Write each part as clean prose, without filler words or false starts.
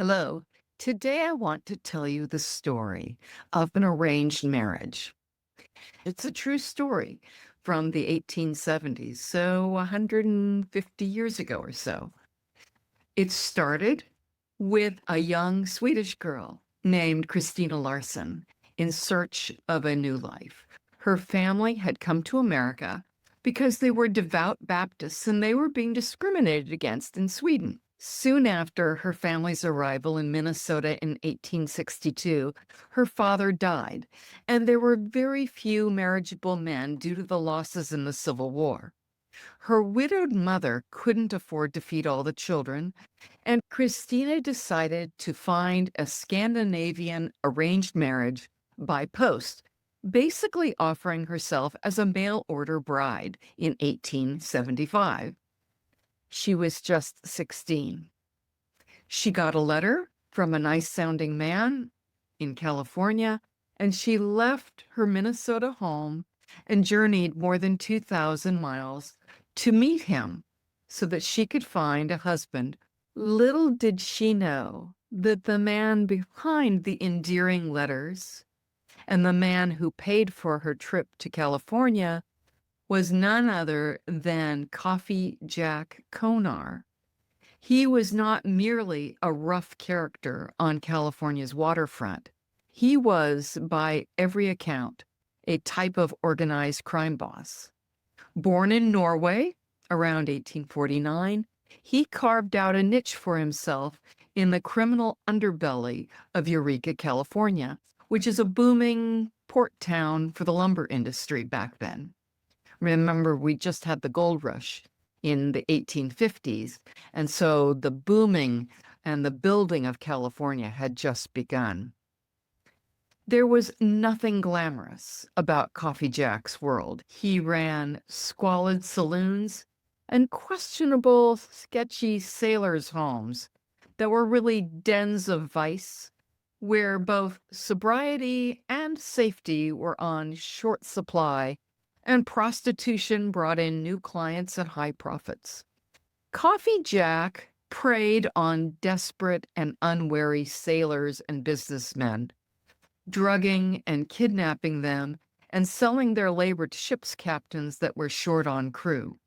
Hello. Today I want to tell you the story of an arranged marriage. It's a true story from the 1870s, so 150 years ago or so. It started with a young Swedish girl named Christina Larson in search of a new life. Her family had come to America because they were devout Baptists and they were being discriminated against in Sweden. Soon after her family's arrival in Minnesota in 1862, her father died, and there were very few marriageable men due to the losses in the Civil War. Her widowed mother couldn't afford to feed all the children, and Christina decided to find a Scandinavian arranged marriage by post, basically offering herself as a mail order bride in 1875. She was just 16. She got a letter from a nice sounding man in California, and she left her Minnesota home and journeyed more than 2,000 miles to meet him so that she could find a husband. Little did she know that the man behind the endearing letters and the man who paid for her trip to California was none other than Coffee Jack Konar. He was not merely a rough character on California's waterfront. He was, by every account, a type of organized crime boss. Born in Norway around 1849, he carved out a niche for himself in the criminal underbelly of Eureka, California, which is a booming port town for the lumber industry back then. Remember, we just had the gold rush in the 1850s, and so the booming and the building of California had just begun. There was nothing glamorous about Coffee Jack's world. He ran squalid saloons and questionable, sketchy sailors' homes that were really dens of vice, where both sobriety and safety were on short supply, and prostitution brought in new clients at high profits. Coffee Jack preyed on desperate and unwary sailors and businessmen, drugging and kidnapping them and selling their labor to ship's captains that were short on crew.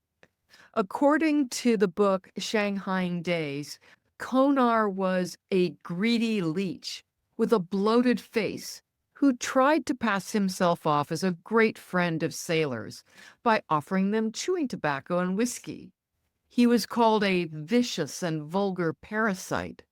According to the book Shanghaiing Days, Konar was a greedy leech with a bloated face who tried to pass himself off as a great friend of sailors by offering them chewing tobacco and whiskey. He was called a vicious and vulgar parasite.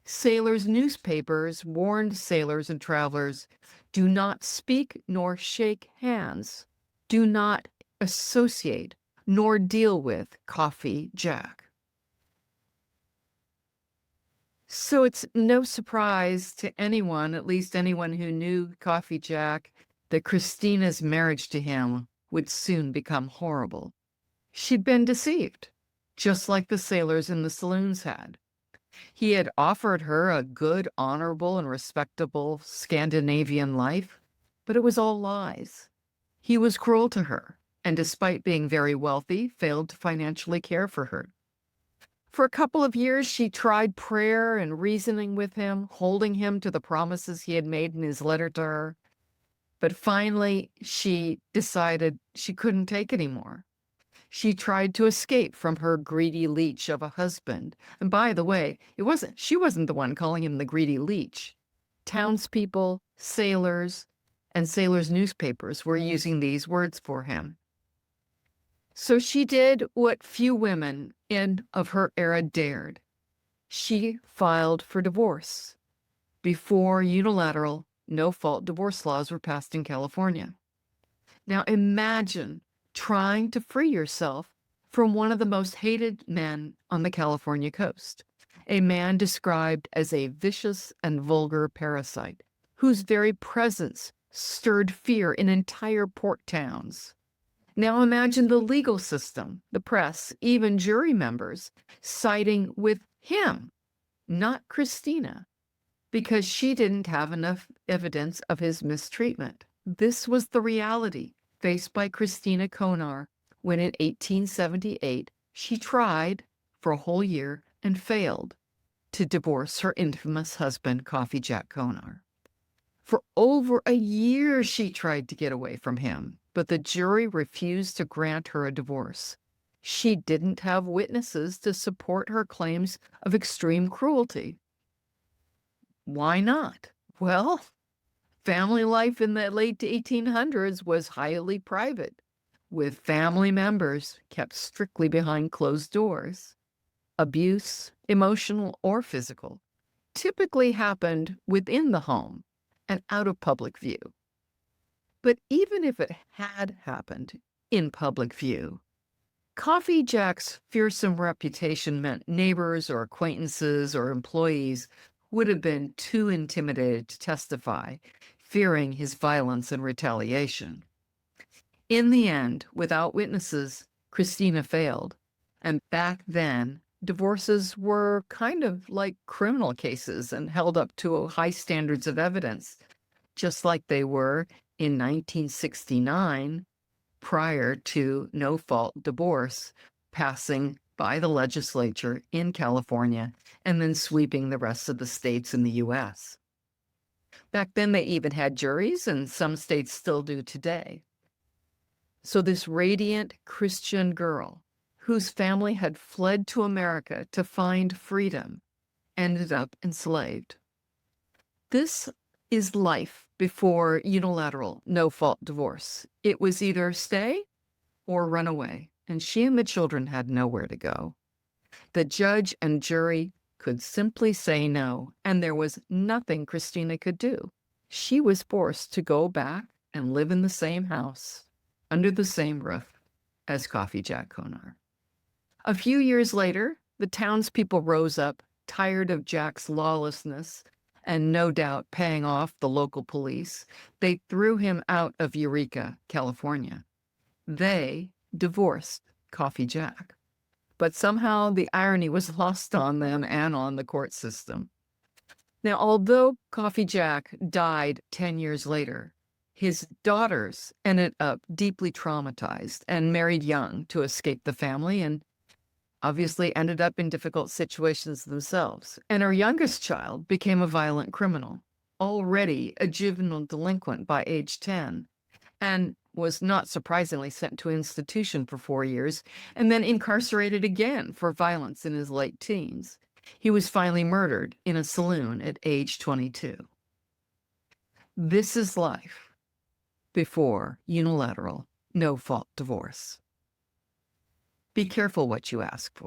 Sailors' newspapers warned sailors and travelers, do not speak nor shake hands. Do not associate nor deal with Coffee Jack. So it's no surprise to anyone, at least anyone who knew Coffee Jack, that Christina's marriage to him would soon become horrible. She'd been deceived, just like the sailors in the saloons had. He had offered her a good, honorable, and respectable Scandinavian life, but it was all lies. He was cruel to her, and despite being very wealthy, failed to financially care for her. For a couple of years, she tried prayer and reasoning with him, holding him to the promises he had made in his letter to her. But finally, she decided she couldn't take anymore. She tried to escape from her greedy leech of a husband. And by the way, she wasn't the one calling him the greedy leech. Townspeople, sailors, and sailors' newspapers were using these words for him. So she did what few women of her era dared. She filed for divorce before unilateral, no-fault divorce laws were passed in California. Now imagine trying to free yourself from one of the most hated men on the California coast, a man described as a vicious and vulgar parasite, whose very presence stirred fear in entire port towns. Now imagine the legal system, the press, even jury members siding with him, not Christina, because she didn't have enough evidence of his mistreatment. This was the reality faced by Christina Konar when in 1878 she tried for a whole year and failed. to divorce her infamous husband, Coffee Jack Konar. For over a year, she tried to get away from him, but the jury refused to grant her a divorce. She didn't have witnesses to support her claims of extreme cruelty. Why not? Well, family life in the late 1800s was highly private, with family members kept strictly behind closed doors. Abuse, emotional or physical, typically happened within the home and out of public view. But even if it had happened in public view, Coffee Jack's fearsome reputation meant neighbors or acquaintances or employees would have been too intimidated to testify, fearing his violence and retaliation. In the end, without witnesses, Christina failed. And back then, divorces were kind of like criminal cases and held up to high standards of evidence, just like they were in 1969 prior to no-fault divorce passing by the legislature in California and then sweeping the rest of the states in the U.S. Back then, they even had juries, and some states still do today. So this radiant Christian girl, whose family had fled to America to find freedom, ended up enslaved. This is life before unilateral, no-fault divorce. It was either stay or run away, and she and the children had nowhere to go. The judge and jury could simply say no, and there was nothing Christina could do. She was forced to go back and live in the same house, under the same roof as Coffee Jack Konar. A few years later, the townspeople rose up, tired of Jack's lawlessness and no doubt paying off the local police. They threw him out of Eureka, California. They divorced Coffee Jack. But somehow the irony was lost on them and on the court system. Now, although Coffee Jack died 10 years later, his daughters ended up deeply traumatized and married young to escape the family and obviously ended up in difficult situations themselves. And her youngest child became a violent criminal, already a juvenile delinquent by age 10, and was not surprisingly sent to an institution for 4 years and then incarcerated again for violence in his late teens. He was finally murdered in a saloon at age 22. This is life before unilateral, no-fault divorce. Be careful what you ask for.